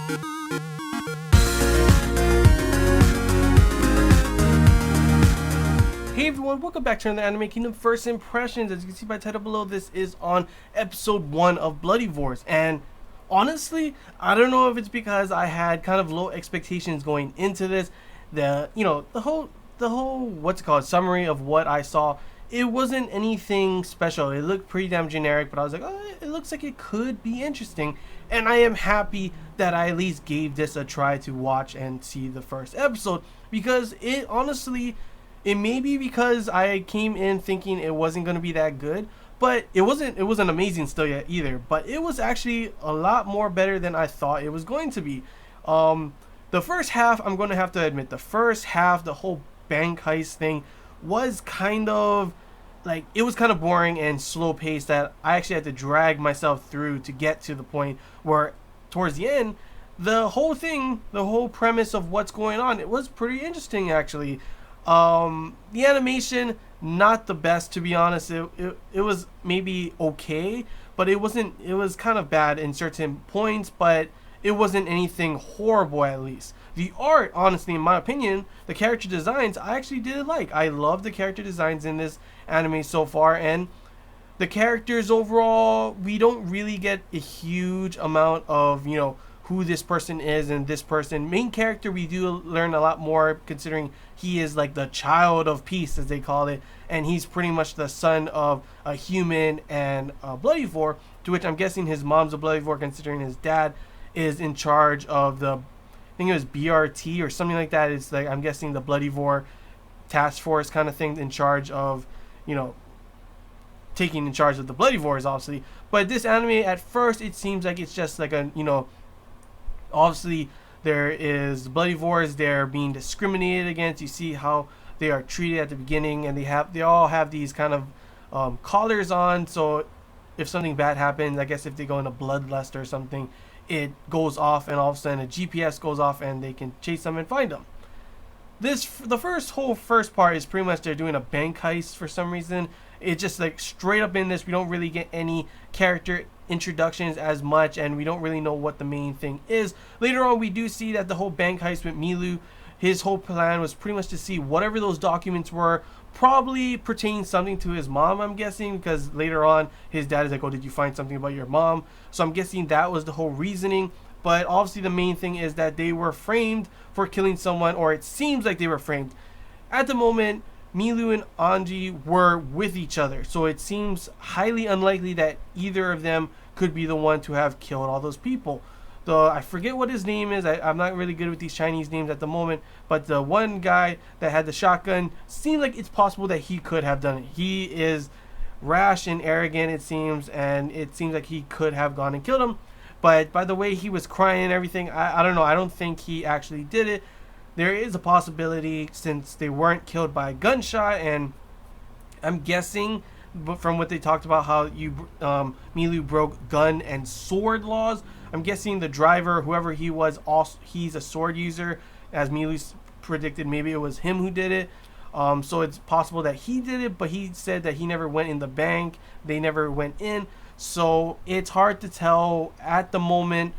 Hey everyone, welcome back to another Anime Kingdom First Impressions. As you can see by the title below, this is on episode 1 of Bloodivores. And honestly, I don't know if it's because I had kind of low expectations going into this. The whole what's it called, summary of what I saw, it wasn't anything special. It looked pretty damn generic, but I was like, oh, it looks like it could be interesting. And I am happy that I at least gave this a try to watch and see the first episode, because it honestly, it may be because I came in thinking it wasn't going to be that good, but it wasn't amazing still yet either, but it was actually a lot more better than I thought it was going to be. The first half, I'm going to have to admit, the first half, the whole bank heist thing was kind of like, it was kind of boring and slow paced that I actually had to drag myself through to get to the point where towards the end, the whole thing, the whole premise of what's going on, it was pretty interesting actually. The animation, not the best, to be honest. It was maybe okay, but it was kind of bad in certain points, but it wasn't anything horrible at least. The art, honestly, in my opinion, the character designs, I actually did like. I love the character designs in this anime so far, and the characters overall, we don't really get a huge amount of, who this person is and this person. Main character, we do learn a lot more, considering he is like the child of peace, as they call it, and he's pretty much the son of a human and a Bloodivore, to which I'm guessing his mom's a Bloodivore, considering his dad is in charge of the, I think it was BRT or something like that. It's like, I'm guessing the Bloodivore task force kind of thing, in charge of, taking in charge of the Bloodivores, obviously. But this anime, at first, it seems like it's just like a, obviously there is Bloodivores, they're being discriminated against. You see how they are treated at the beginning, and they all have these kind of collars on, so if something bad happens, I guess if they go in a bloodlust or something, it goes off, and all of a sudden a GPS goes off and they can chase them and find them. The first part is pretty much they're doing a bank heist for some reason. It's just like straight up in this, we don't really get any character introductions as much, and we don't really know what the main thing is. Later on, we do see that the whole bank heist with Milu, his whole plan was pretty much to see whatever those documents were, probably pertaining something to his mom, I'm guessing, because later on his dad is like, oh, did you find something about your mom? So I'm guessing that was the whole reasoning. But obviously the main thing is that they were framed for killing someone, or it seems like they were framed. At the moment, Milu and Anji were with each other, so it seems highly unlikely that either of them could be the one to have killed all those people. Though I forget what his name is. I'm not really good with these Chinese names at the moment, but the one guy that had the shotgun seemed like it's possible that he could have done it. He is rash and arrogant, it seems, and it seems like he could have gone and killed him. But by the way he was crying and everything, I don't know. I don't think he actually did it. There is a possibility, since they weren't killed by a gunshot, and I'm guessing, but from what they talked about, how Milu broke gun and sword laws, I'm guessing the driver, whoever he was, also he's a sword user, as Milu predicted. Maybe it was him who did it. So it's possible that he did it, but he said that he never went in the bank. They never went in. So it's hard to tell at the moment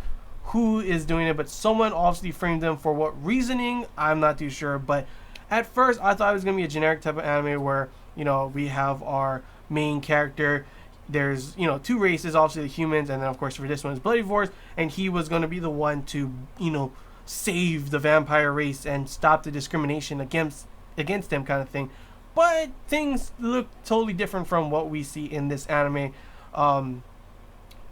who is doing it, but someone obviously framed them. For what reasoning, I'm not too sure. But at first, I thought it was going to be a generic type of anime where, we have our main character. There's, two races, obviously the humans, and then of course for this one is Bloodivores, and he was going to be the one to, save the vampire race and stop the discrimination against them, kind of thing. But things look totally different from what we see in this anime.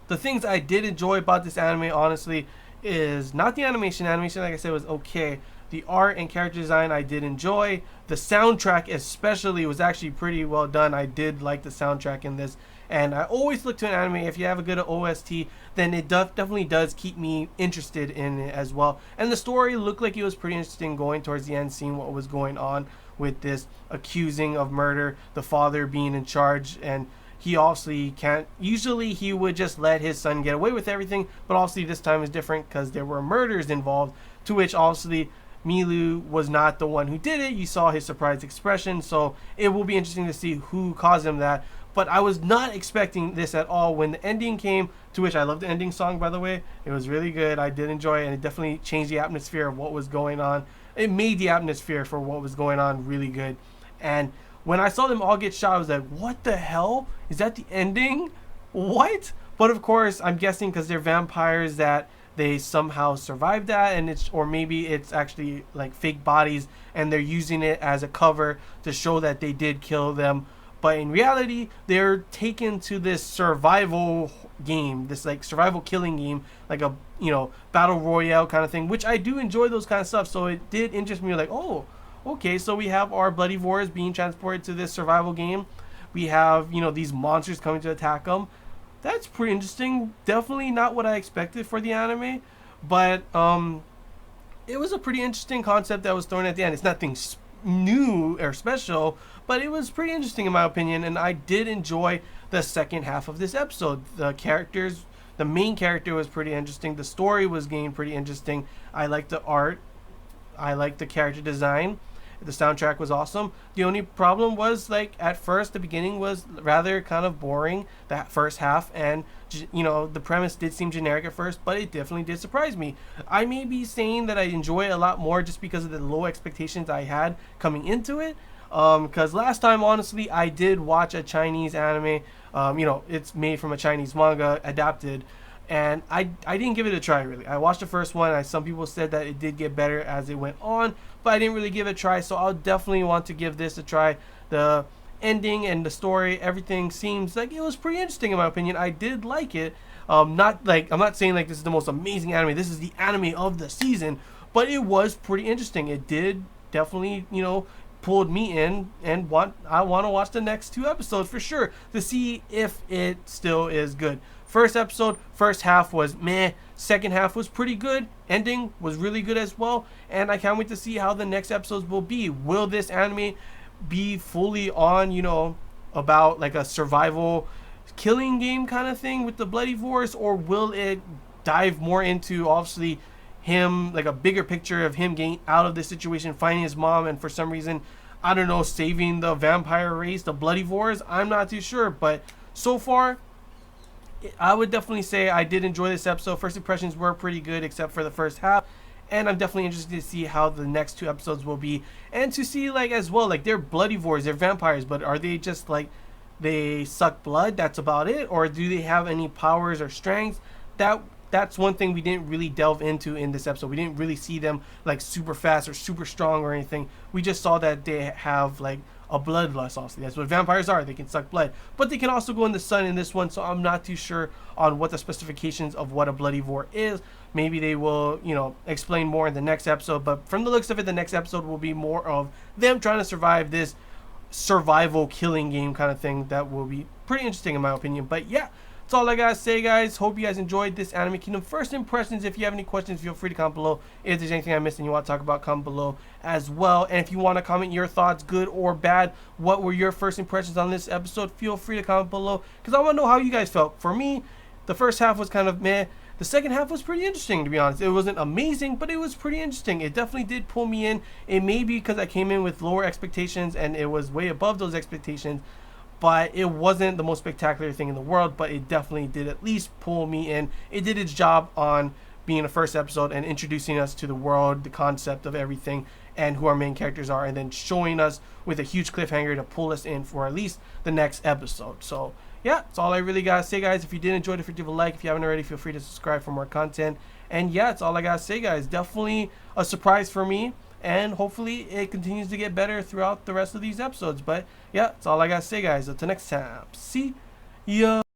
The things I did enjoy about this anime, honestly, is not the animation. Animation, like I said, was okay. The art and character design I did enjoy. The soundtrack especially was actually pretty well done. I did like the soundtrack in this. And I always look to an anime, if you have a good OST, then it definitely does keep me interested in it as well. And the story looked like it was pretty interesting going towards the end, seeing what was going on with this accusing of murder, the father being in charge, and he obviously can't. Usually he would just let his son get away with everything, but obviously this time is different because there were murders involved, to which obviously Milu was not the one who did it. You saw his surprised expression, so it will be interesting to see who caused him that. but I was not expecting this at all when the ending came, to which I love the ending song, by the way. It was really good. I did enjoy it, and it definitely changed the atmosphere of what was going on. It made the atmosphere for what was going on really good. And when I saw them all get shot, I was like, what the hell? Is that the ending? What? But of course, I'm guessing because they're vampires that they somehow survived that, and it's, or maybe it's actually like fake bodies and they're using it as a cover to show that they did kill them. But in reality, they're taken to this survival game, this like survival killing game, like a, you know, battle royale kind of thing, which I do enjoy those kind of stuff. So it did interest me, like, oh, okay, so we have our Bloodivores being transported to this survival game. We have, you know, these monsters coming to attack them. That's pretty interesting. Definitely not what I expected for the anime, but it was a pretty interesting concept that was thrown at the end. It's nothing new or special, but it was pretty interesting in my opinion, and I did enjoy the second half of this episode. The characters, the main character was pretty interesting. The story was getting pretty interesting. I liked the art. I liked the character design. The soundtrack was awesome. The only problem was, like, at first the beginning was rather kind of boring, that first half, and you know, the premise did seem generic at first, but it definitely did surprise me. I may be saying that I enjoy it a lot more just because of the low expectations I had coming into it, because last time, honestly, I did watch a Chinese anime. You know, it's made from a Chinese manga adapted, and I didn't give it a try, really. I watched the first one. Some people said that it did get better as it went on, but I didn't really give it a try, so I'll definitely want to give this a try. The ending and the story, everything seems like it was pretty interesting in my opinion. I did like it. Not like, I'm not saying like this is the most amazing anime. This is the anime of the season, but it was pretty interesting. It did definitely, you know, pulled me in, and I want to watch the next 2 episodes for sure to see if it still is good. First episode, first half was meh. Second half was pretty good. Ending was really good as well. And I can't wait to see how the next episodes will be. Will this anime be fully on, you know, about like a survival killing game kind of thing with the Bloodivores, or will it dive more into obviously him, like a bigger picture of him getting out of this situation, finding his mom, and for some reason, I don't know, saving the vampire race, the Bloodivores? I'm not too sure, but so far, I would definitely say I did enjoy this episode. First impressions were pretty good, except for the first half, and I'm definitely interested to see how the next 2 episodes will be, and to see, like, as well, like, they're Bloodivores, they're vampires, but are they just like, they suck blood, that's about it, or do they have any powers or strengths? That's one thing we didn't really delve into in this episode. We didn't really see them like super fast or super strong or anything. We just saw that they have like a bloodlust. Also, that's what vampires are. They can suck blood, but they can also go in the sun in this one. So I'm not too sure on what the specifications of what a bloodivore is. Maybe they will, you know, explain more in the next episode. But from the looks of it, the next episode will be more of them trying to survive this survival killing game kind of thing. That will be pretty interesting in my opinion. But yeah, that's all I gotta say, guys. Hope you guys enjoyed this Anime Kingdom first impressions. If you have any questions, feel free to comment below. If there's anything I missed and you want to talk about, comment below as well. And if you want to comment your thoughts, good or bad, what were your first impressions on this episode, feel free to comment below, because I want to know how you guys felt. For me, the first half was kind of meh. The second half was pretty interesting, to be honest. It wasn't amazing, but it was pretty interesting. It definitely did pull me in. It may be because I came in with lower expectations and it was way above those expectations, but it wasn't the most spectacular thing in the world, but it definitely did at least pull me in. It did its job on being the first episode and introducing us to the world, the concept of everything, and who our main characters are, and then showing us with a huge cliffhanger to pull us in for at least the next episode. So yeah, that's all I really gotta say, guys. If you did enjoy it, leave a like. If you haven't already, feel free to subscribe for more content. And yeah, that's all I gotta say, guys. Definitely a surprise for me, and hopefully it continues to get better throughout the rest of these episodes. But yeah, that's all I gotta say, guys. Until next time, see ya.